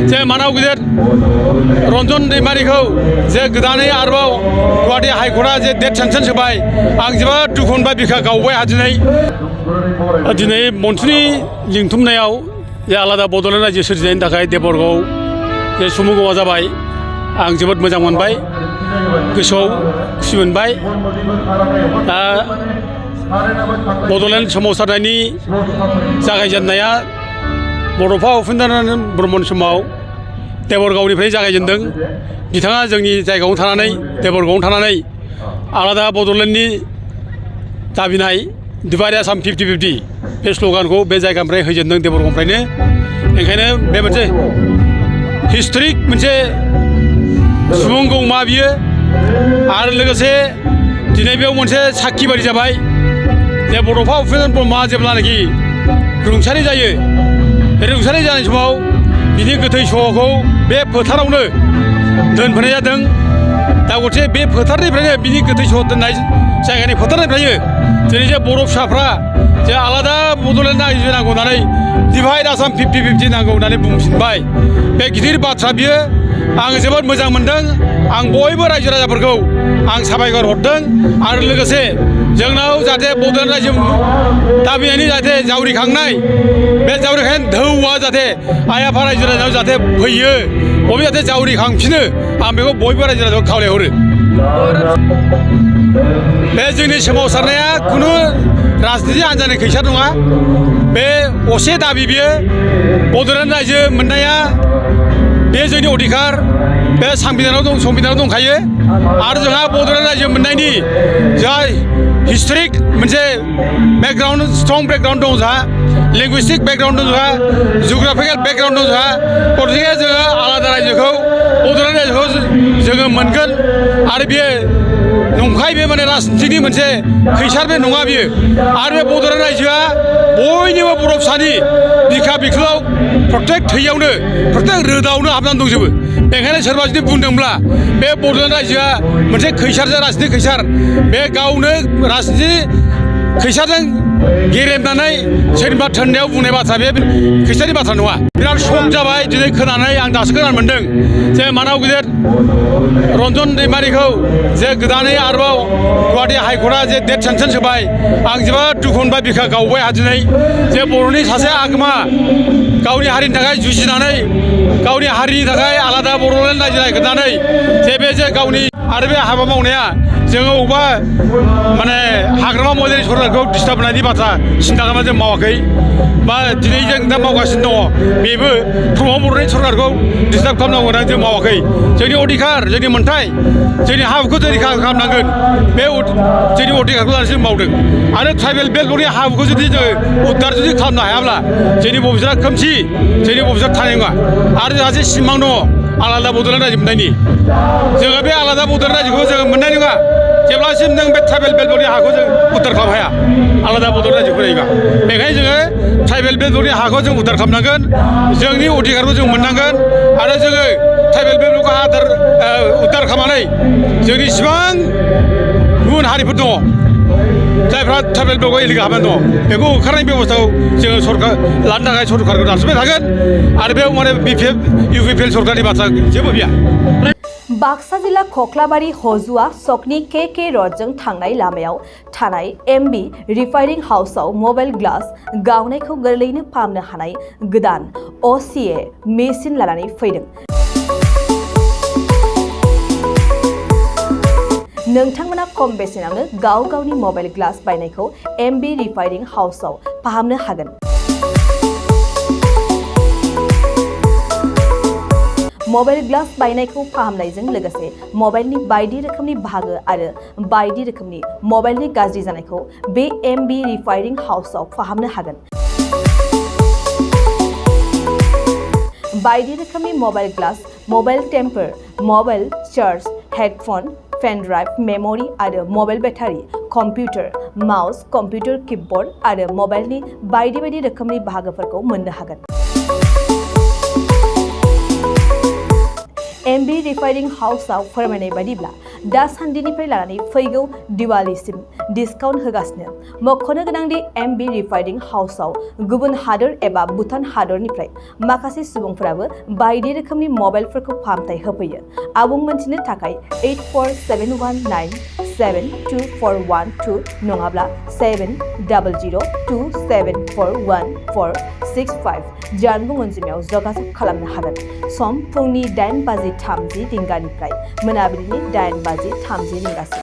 जे मानाव गिदिर रन्जन दैमारिखौ जे गोदानै आरोबाव गुवाहाटी हाइकर्टआ जे डेथ सेन्सन होबाय आं जोबोद दुखु मोनबाय बिखा गावबाय दिनै मन्थ्रिनि लिंथुमनायाव जे आलादा बड'लेण्ड रायजो सोरजिनायनि थाखाय देबरगाव जे सुमुगौआ जाबाय आं जोबोद मोजां मोनबाय गोसोआव खुसि मोनबाय दा बड'लेण्ड सोमावसारनायनि जागायजेननाया बड'फा उपेन्द्रनाथ ब्रह्मनि समाव देबरगावनिफ्राय जागायजेनदों बिथाङा जोंनि जायगायावनो थानानै देबरगावआवनो थानानै आलादा बड'लेण्डनि दाबिनाय डिभाइड आसाम 50-50 बे स्ल'गानखौ बे जायगानिफ्राय होजेनदों देबरगावनिफ्रायनो ओंखायनो बे मोनसे हिस्ट'रिक मोनसे सुबुंगौमा बियो आरो लोगोसे दिनै बेयाव मोनसे साखि बादि जाबाय जे बड'फा उपेन्द्र ब्रह्मआ जेब्लानाखि रुंसारि जायो बे रुंसारि जानाय समाव बिनि गोथै सह'खौ बे फोथारावनो दोनफैनाय जादों दा गथे बे फोथारनिफ्रायनो बिनि गोथै सह दोननाय जायगानि फोथारनिफ्रायनो दिनै जे बर' फिसाफ्रा जे आलादा बड'लेण्ड रायजो नांगौ होननानै डिभाइड आसाम 50-50 नांगौ होननानै बुंफिनबाय बे गिदिर बाथ्रा बियो आं जोबोद मोजां मोनदों आं बयबो रायजो राजाफोरखौ आं साबायखर हरदों आरो लोगोसे जोंनाव जाहाथे बड'लेण्ड रायजो दाबिनायनि जाहाथे जावरिखांनाय बे जावरिखांनाय धौआ जाहाथे आइ आफा रायजो राजानाव जाहाथे फैयो बबे जाहाथे जावरिखांफिनो आं बेखौ बयबो रायजो राजाखौ खावलायहरो बे जोंनि सोमावसारनाया खुनु राजनिति हान्जानि खैसार नङा बे असे दाबि बियो बड'लेण्ड रायजो मोननाया बे जोंनि अधिकार बे संबिधानाव दंखायो आरो जोंहा बड'लेण्ड रायजो मोननायनि जा हिस्ट'रिक मोनसे बेकग्राउन्ड स्ट्रं बेकग्राउन्ड दं जोंहा लिंगुइस्टिक बेकग्राउन्ड दं जोंहा जिअ'ग्राफिकेल बेकग्राउन्ड दं जोंहा गतिके जोङो आलादा रायजोखौ बड'लेण्ड रायजोखौ जोङो मोनगोन आरो बेयो नंखाय बे माने राजनितिनि मोनसे खैसार बे नङा बियो आरो बे बड'लेण्ड रायजोआ बयनिबो बर' फिसानि बिखा बिख्लोआव प्रत्येक थैयावनो प्रत्येक रोदावनो हाबनानै दंजोबो बेखायनो सोरबा जुदि बुंदोंब्ला बे बड'लेण्ड रायजोआ मोनसे खैसारजों राजनिति खैसार बे गावनो राजनिति खैसारजों गेरेबनानै सोरनिबा थोननायाव बुंनाय बाथ्रा बे खैसारनि बाथ्रा नङा बिराद शक जाबाय दिनै खोनानै आं दासो खोनानो मोन्दों जे मानाव गिदिर रन्जन दैमारिखौ जे गोदानै आरोबाव गुवाहाटी हाइकर्टआ जे डेथ सेन्सन होबाय आं जोबोद दुखु मोनबाय बिखा गावबाय दिनै जे बर'नि सासे आगोमा गावनि हारिनि थाखाय जुजिनानै गावनि हारिनि थाखाय आलादा बड'लेण्ड रायजो नागिरनानै जे बे जे गावनि आरो बे हाबा मावनाया जोङो अबेबा माने हाग्रामा महिलारि सरकारखौ डिस्टार्ब होनायनि बाथ्रा सिन्था खालामना जों मावाखै बा दिनै जों दा मावगासिनो दङ बेबो प्रमद बर'नि सरकारखौ डिस्टार्ब खालामनांगौ होननानै जों मावाखै जोंनि अधिकार जोंनि मोन्थाय जोंनि हाफोरखौ जों रैखा खालामनांगोन बे जोंनि अधिकारखौ लानानै जों मावदों आरो ट्राइबेल बेल्टनि हाफोरखौ जुदि जोङो उद्धार जुदि खालामनो हायाब्ला जोंनि भबिष्यतआ खोमसि जोंनि भबिष्यत थानाय नङा आरो जोंहा जे सिमां दङ आलादा बड'लेण्ड रायजो मोननायनि जोङो बे आलादा बड'लेण्ड रायजोखौ जोङो मोननाय नङा जेब्लासिम नों बे ट्राइबेल बेल्टनि हाखौ जों उद्धार खालामनो हाया आलादा बड'लेण्ड रायजोखौ नायोबा बेखायनो जोङो ट्राइबेल बेल्टनि हाखौ जों उद्धार खालामनांगोन जोंनि अधिकारखौ जों मोननांगोन आरो जोङो ट्राइबेल बेल्टखौ उद्धार खालामनानै जोंनि इसिबां गुबुन हारिफोर दङ जायफ्रा ट्राइबेल बेल्टआव इलिगेल हाबनानै दङ बेखौ होखारनायनि बेब'स्थाखौ जोङो सरकार लानो थाखाय सरकारखौ नारसिनबाय थागोन आरो बेयाव माने इउपिपिएल सरकारनि बाथ्रा जेबो गैया बाक्सा जिल्ला खख्लाबारि हजुआ सकनि के रडजों थांनाय लामायाव थानाय एमबि रिफाइनिं हाउसआव मबाइल ग्लास गावनायखौ गोरलैयैनो फाहामनो हानाय गोदान असिए मेसिन लानानै फैदों। नोंथांमोना खम बेसेनावनो गावनि मबाइल ग्लास बायनायखौ एमबि रिफाइनिं हाउसआव फाहामनो हागोन। मबाइल ग्लास बायनायखौ फाहामनायजों लोगोसे मबाइलनि बायदि रोखोमनि बाहागो आरो बायदि रोखोमनि मबाइलनि गाज्रि जानायखौ बे एमबि रिफाइनिं हाउसआव फाहामनो हागोन। बायदि रोखोमनि mobile glass, mobile tempered, mobile charge, headphone, pen drive, memory आरो mobile battery, computer, mouse, computer keyboard आरो मबाइलनि बायदि रोखोमनि बाहागोफोरखौ मोननो हागोन। एमबि रिफाइनिं हाउसआव फोरमायनाय बायदिब्ला दासान्दिनिफ्राय लानानै फैगौ दिवालीसिम डिसकाउन्ट होगासिनो। मख'नो गोनांदि एमबि रिफाइनिं हाउसआव गुबुन हादोर एबा भुटान हादरनिफ्राय माखासे सुबुंफोराबो बायदि रोखोमनि मबाइलफोरखौ फाहामथाय होफैयो। आबुं मोनथिनो थाखाय 8471972412 नङाब्ला 7002741465 जानबुं अनजिमायाव जगाजग खालामनो हागोन। सम फुंनि 8:30 रिंगानिफ्राय मोनाबिलिनि 8:30 रिंगासिम।